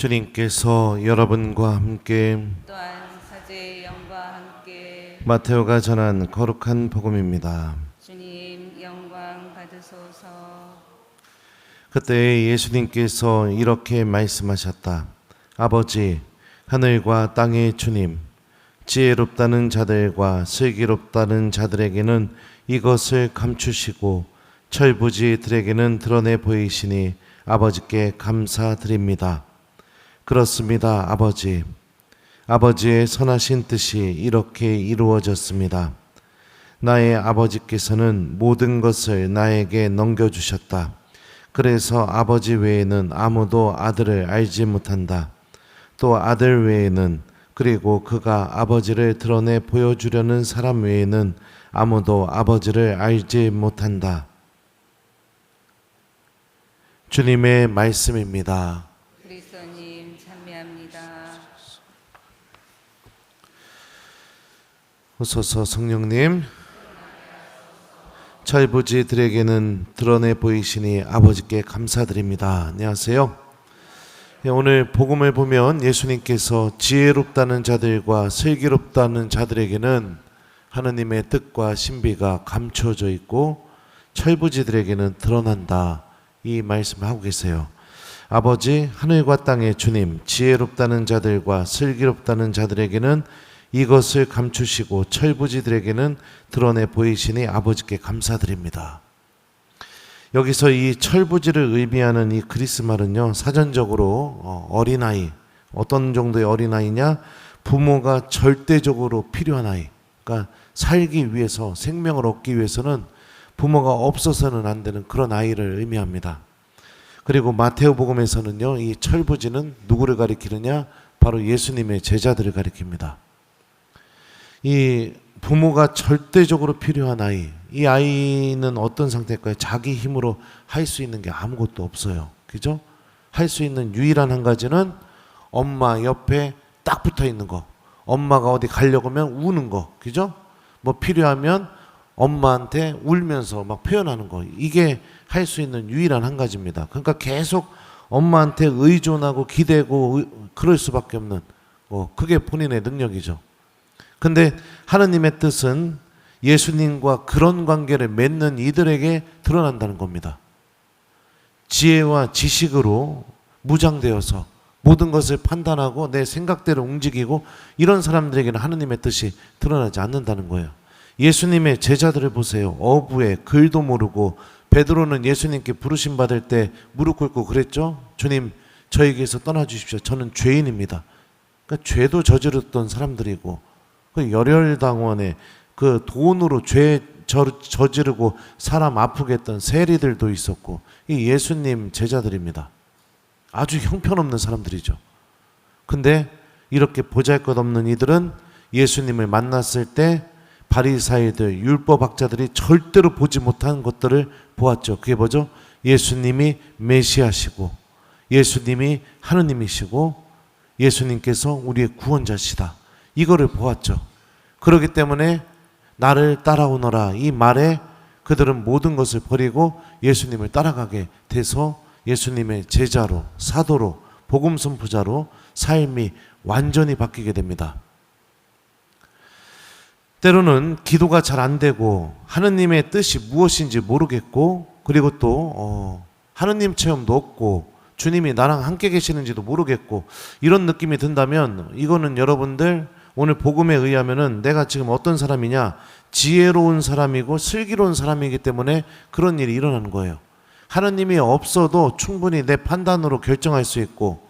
주님께서 여러분과 함께 또한 사제의 영과 함께 마테오가 전한 거룩한 복음입니다. 주님 영광 받으소서. 그때 예수님께서 이렇게 말씀하셨다. 아버지, 하늘과 땅의 주님, 지혜롭다는 자들과 슬기롭다는 자들에게는 이것을 감추시고 철부지들에게는 드러내 보이시니 아버지께 감사드립니다. 그렇습니다, 아버지. 아버지의 선하신 뜻이 이렇게 이루어졌습니다. 나의 아버지께서는 모든 것을 나에게 넘겨주셨다. 그래서 아버지 외에는 아무도 아들을 알지 못한다. 또 아들 외에는, 그리고 그가 아버지를 드러내 보여주려는 사람 외에는 아무도 아버지를 알지 못한다. 주님의 말씀입니다. 그리스도님 찬미합니다. 오소서 성령님, 철부지들에게는 드러내 보이시니 아버지께 감사드립니다. 안녕하세요. 오늘 복음을 보면 예수님께서 지혜롭다는 자들과 슬기롭다는 자들에게는 하느님의 뜻과 신비가 감춰져 있고 철부지들에게는 드러난다, 이 말씀을 하고 계세요. 아버지, 하늘과 땅의 주님, 지혜롭다는 자들과 슬기롭다는 자들에게는 이것을 감추시고 철부지들에게는 드러내 보이시니 아버지께 감사드립니다. 여기서 이 철부지를 의미하는 이 그리스 말은요, 사전적으로 어린아이, 어떤 정도의 어린아이냐, 부모가 절대적으로 필요한 아이, 그러니까 살기 위해서, 생명을 얻기 위해서는 부모가 없어서는 안 되는 그런 아이를 의미합니다. 그리고 마테오 복음에서는요, 이 철부지는 누구를 가리키느냐, 바로 예수님의 제자들을 가리킵니다. 이 부모가 절대적으로 필요한 아이, 이 아이는 어떤 상태일까요? 자기 힘으로 할 수 있는 게 아무것도 없어요. 그죠? 할 수 있는 유일한 한 가지는 엄마 옆에 딱 붙어 있는 거. 엄마가 어디 가려고 하면 우는 거. 그죠? 뭐 필요하면 엄마한테 울면서 막 표현하는 거. 이게 할 수 있는 유일한 한 가지입니다. 그러니까 계속 엄마한테 의존하고 기대고 그럴 수밖에 없는, 그게 본인의 능력이죠. 근데 하느님의 뜻은 예수님과 그런 관계를 맺는 이들에게 드러난다는 겁니다. 지혜와 지식으로 무장되어서 모든 것을 판단하고 내 생각대로 움직이고 이런 사람들에게는 하느님의 뜻이 드러나지 않는다는 거예요. 예수님의 제자들을 보세요. 어부에 글도 모르고, 베드로는 예수님께 부르심 받을 때 무릎 꿇고 그랬죠. 주님, 저에게서 떠나주십시오. 저는 죄인입니다. 그러니까 죄도 저질렀던 사람들이고, 그 열혈당원에 그 돈으로 죄 저지르고 사람 아프게 했던 세리들도 있었고, 이 예수님 제자들입니다. 아주 형편없는 사람들이죠. 근데 이렇게 보잘것없는 이들은 예수님을 만났을 때 바리사이들, 율법학자들이 절대로 보지 못한 것들을 보았죠. 그게 뭐죠? 예수님이 메시아시고, 예수님이 하느님이시고, 예수님께서 우리의 구원자시다, 이거를 보았죠. 그렇기 때문에 나를 따라오너라, 이 말에 그들은 모든 것을 버리고 예수님을 따라가게 돼서 예수님의 제자로, 사도로, 복음 선포자로 삶이 완전히 바뀌게 됩니다. 때로는 기도가 잘 안 되고 하느님의 뜻이 무엇인지 모르겠고, 그리고 또 하느님 체험도 없고 주님이 나랑 함께 계시는지도 모르겠고, 이런 느낌이 든다면 이거는 여러분들 오늘 복음에 의하면은 내가 지금 어떤 사람이냐, 지혜로운 사람이고 슬기로운 사람이기 때문에 그런 일이 일어나는 거예요. 하느님이 없어도 충분히 내 판단으로 결정할 수 있고,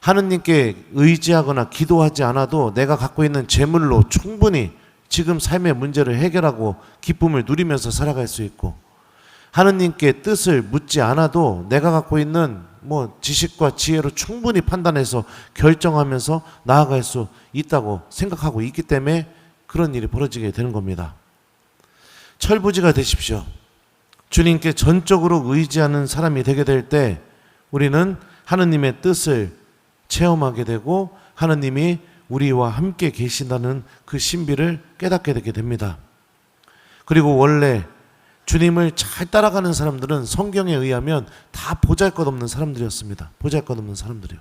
하느님께 의지하거나 기도하지 않아도 내가 갖고 있는 재물로 충분히 지금 삶의 문제를 해결하고 기쁨을 누리면서 살아갈 수 있고, 하느님께 뜻을 묻지 않아도 내가 갖고 있는 지식과 지혜로 충분히 판단해서 결정하면서 나아갈 수 있다고 생각하고 있기 때문에 그런 일이 벌어지게 되는 겁니다. 철부지가 되십시오. 주님께 전적으로 의지하는 사람이 되게 될 때 우리는 하느님의 뜻을 체험하게 되고 하느님이 우리와 함께 계신다는 그 신비를 깨닫게 되게 됩니다. 그리고 원래 주님을 잘 따라가는 사람들은 성경에 의하면 다 보잘것없는 사람들이었습니다. 보잘것없는 사람들이요.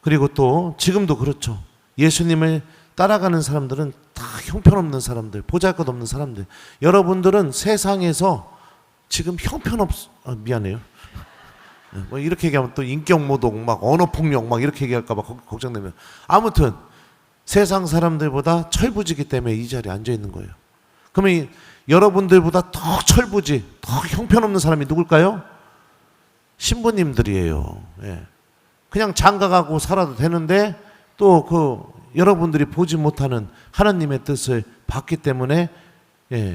그리고 또 지금도 그렇죠. 예수님을 따라가는 사람들은 다 형편없는 사람들, 보잘것없는 사람들. 여러분들은 세상에서 지금 미안해요. 뭐 이렇게 얘기하면 또 인격모독, 막 언어폭력, 막 이렇게 얘기할까봐 걱정되면. 아무튼 세상 사람들보다 철부지기 때문에 이 자리에 앉아 있는 거예요. 그러면 여러분들보다 더 철부지, 더 형편없는 사람이 누굴까요? 신부님들이에요. 예. 그냥 장가가고 살아도 되는데 또 여러분들이 보지 못하는 하나님의 뜻을 받기 때문에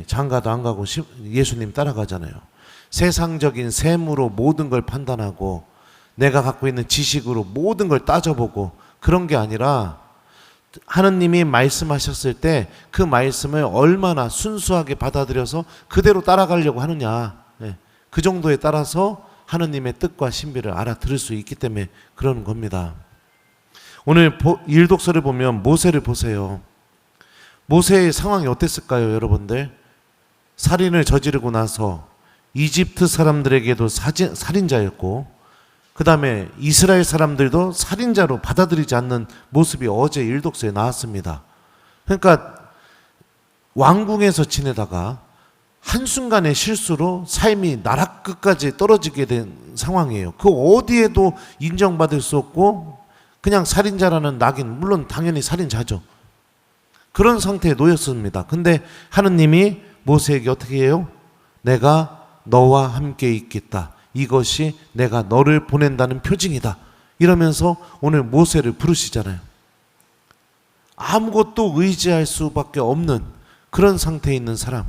장가도 안 가고 예수님 따라가잖아요. 세상적인 셈으로 모든 걸 판단하고 내가 갖고 있는 지식으로 모든 걸 따져보고 그런 게 아니라 하느님이 말씀하셨을 때 그 말씀을 얼마나 순수하게 받아들여서 그대로 따라가려고 하느냐, 그 정도에 따라서 하느님의 뜻과 신비를 알아들을 수 있기 때문에 그러는 겁니다. 오늘 일독서를 보면 모세를 보세요. 모세의 상황이 어땠을까요, 여러분들? 살인을 저지르고 나서 이집트 사람들에게도 살인자였고, 그 다음에 이스라엘 사람들도 살인자로 받아들이지 않는 모습이 어제 일독서에 나왔습니다. 그러니까 왕궁에서 지내다가 한순간의 실수로 삶이 나락 끝까지 떨어지게 된 상황이에요. 그 어디에도 인정받을 수 없고 그냥 살인자라는 낙인, 물론 당연히 살인자죠. 그런 상태에 놓였습니다. 근데 하느님이 모세에게 어떻게 해요? 내가 너와 함께 있겠다. 이것이 내가 너를 보낸다는 표징이다. 이러면서 오늘 모세를 부르시잖아요. 아무것도 의지할 수밖에 없는 그런 상태에 있는 사람.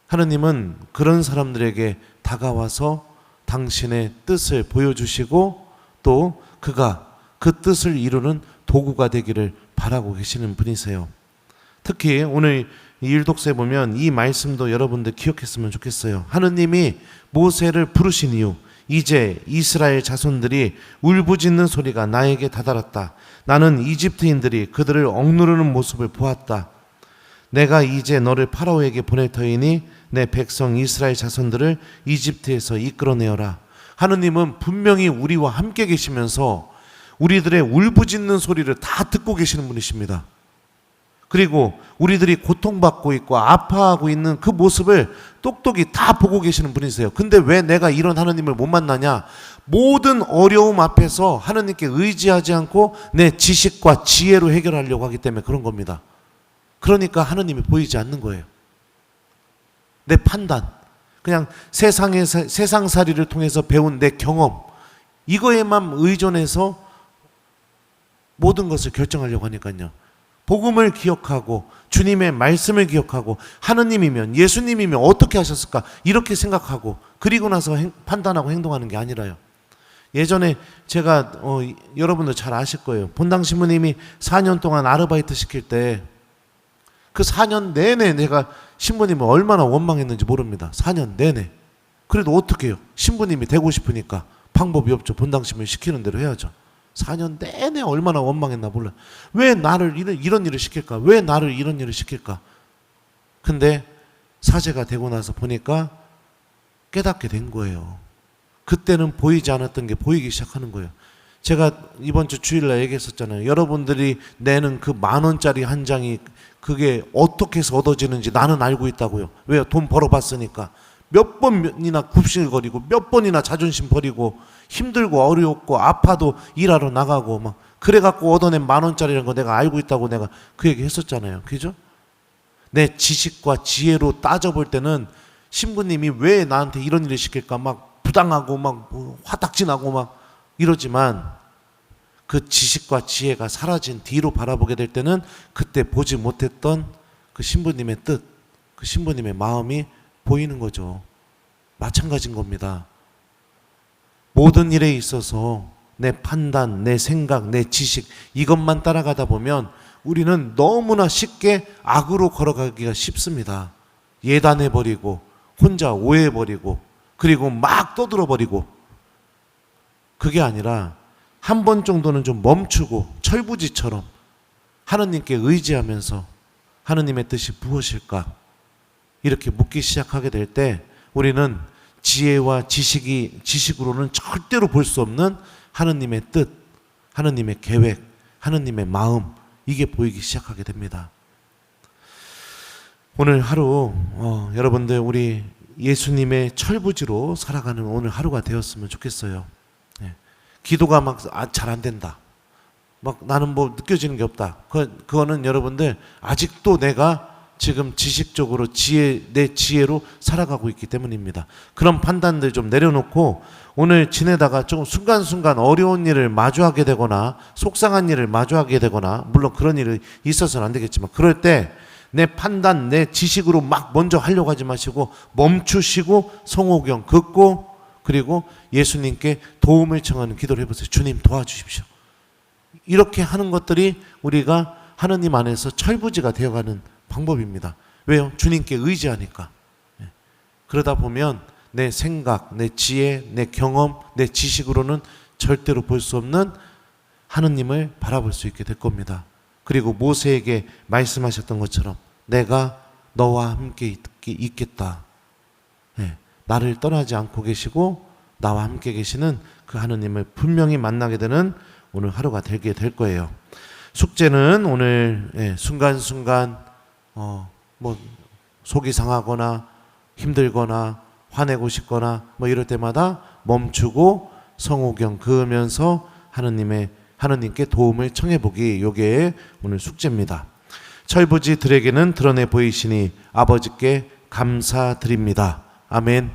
하느님은 그런 사람들에게 다가와서 당신의 뜻을 보여주시고 또 그가 그 뜻을 이루는 도구가 되기를 바라고 계시는 분이세요. 특히 오늘 일독서에 보면 이 말씀도 여러분들 기억했으면 좋겠어요. 하느님이 모세를 부르신 이유, 이제 이스라엘 자손들이 울부짖는 소리가 나에게 다다랐다. 나는 이집트인들이 그들을 억누르는 모습을 보았다. 내가 이제 너를 파라오에게 보낼 터이니 내 백성 이스라엘 자손들을 이집트에서 이끌어내어라. 하느님은 분명히 우리와 함께 계시면서 우리들의 울부짖는 소리를 다 듣고 계시는 분이십니다. 그리고 우리들이 고통받고 있고 아파하고 있는 그 모습을 똑똑히 다 보고 계시는 분이세요. 근데 왜 내가 이런 하느님을 못 만나냐? 모든 어려움 앞에서 하느님께 의지하지 않고 내 지식과 지혜로 해결하려고 하기 때문에 그런 겁니다. 그러니까 하느님이 보이지 않는 거예요. 내 판단, 그냥 세상살이를 통해서 배운 내 경험, 이거에만 의존해서 모든 것을 결정하려고 하니까요. 복음을 기억하고 주님의 말씀을 기억하고 하느님이면, 예수님이면 어떻게 하셨을까 이렇게 생각하고 그리고 나서 판단하고 행동하는 게 아니라요. 예전에 제가 여러분들 잘 아실 거예요. 본당 신부님이 4년 동안 아르바이트 시킬 때 그 4년 내내 내가 신부님을 얼마나 원망했는지 모릅니다. 4년 내내. 그래도 어떻게 해요? 신부님이 되고 싶으니까 방법이 없죠. 본당 신부 시키는 대로 해야죠. 4년 내내 얼마나 원망했나 몰라. 왜 나를 이런 일을 시킬까? 왜 나를 이런 일을 시킬까? 근데 사제가 되고 나서 보니까 깨닫게 된 거예요. 그때는 보이지 않았던 게 보이기 시작하는 거예요. 제가 이번 주 주일날 얘기했었잖아요. 여러분들이 내는 그 10,000원짜리 한 장이 그게 어떻게 해서 얻어지는지 나는 알고 있다고요. 왜요? 돈 벌어봤으니까. 몇 번이나 굽신거리고 몇 번이나 자존심 버리고 힘들고 어렵고 아파도 일하러 나가고 막 그래갖고 얻어낸 10,000원짜리라는 거 내가 알고 있다고 내가 그 얘기 했었잖아요. 그죠? 내 지식과 지혜로 따져볼 때는 신부님이 왜 나한테 이런 일을 시킬까 막 부당하고 막 화딱지나고 막 이러지만 그 지식과 지혜가 사라진 뒤로 바라보게 될 때는 그때 보지 못했던 그 신부님의 뜻, 그 신부님의 마음이 보이는 거죠. 마찬가지인 겁니다. 모든 일에 있어서 내 판단, 내 생각, 내 지식 이것만 따라가다 보면 우리는 너무나 쉽게 악으로 걸어가기가 쉽습니다. 예단해버리고 혼자 오해해버리고 그리고 막 떠들어버리고 그게 아니라 한 번 정도는 좀 멈추고 철부지처럼 하느님께 의지하면서 하느님의 뜻이 무엇일까 이렇게 묻기 시작하게 될 때 우리는 지혜와 지식으로는 절대로 볼 수 없는 하느님의 뜻, 하느님의 계획, 하느님의 마음, 이게 보이기 시작하게 됩니다. 오늘 하루 여러분들 우리 예수님의 철부지로 살아가는 오늘 하루가 되었으면 좋겠어요. 기도가 막 잘 안 된다, 막 나는 뭐 느껴지는 게 없다, 그거는 여러분들 아직도 내가 지금 지식적으로 내 지혜로 살아가고 있기 때문입니다. 그런 판단들 좀 내려놓고 오늘 지내다가 조금 순간순간 어려운 일을 마주하게 되거나 속상한 일을 마주하게 되거나, 물론 그런 일이 있어서는 안 되겠지만, 그럴 때 내 판단, 내 지식으로 막 먼저 하려고 하지 마시고 멈추시고 성호경 긋고, 그리고 예수님께 도움을 청하는 기도를 해보세요. 주님 도와주십시오. 이렇게 하는 것들이 우리가 하느님 안에서 철부지가 되어가는 방법입니다. 왜요? 주님께 의지하니까. 그러다 보면 내 생각, 내 지혜, 내 경험, 내 지식으로는 절대로 볼 수 없는 하느님을 바라볼 수 있게 될 겁니다. 그리고 모세에게 말씀하셨던 것처럼 내가 너와 함께 있겠다. 나를 떠나지 않고 계시고 나와 함께 계시는 그 하느님을 분명히 만나게 되는 오늘 하루가 되게 될 거예요. 숙제는 오늘 순간순간 뭐 속이 상하거나 힘들거나 화내고 싶거나 뭐 이럴 때마다 멈추고 성호경 그으면서 하느님께 도움을 청해 보기, 요게 오늘 숙제입니다. 철부지들에게는 드러내 보이시니 아버지께 감사드립니다. 아멘.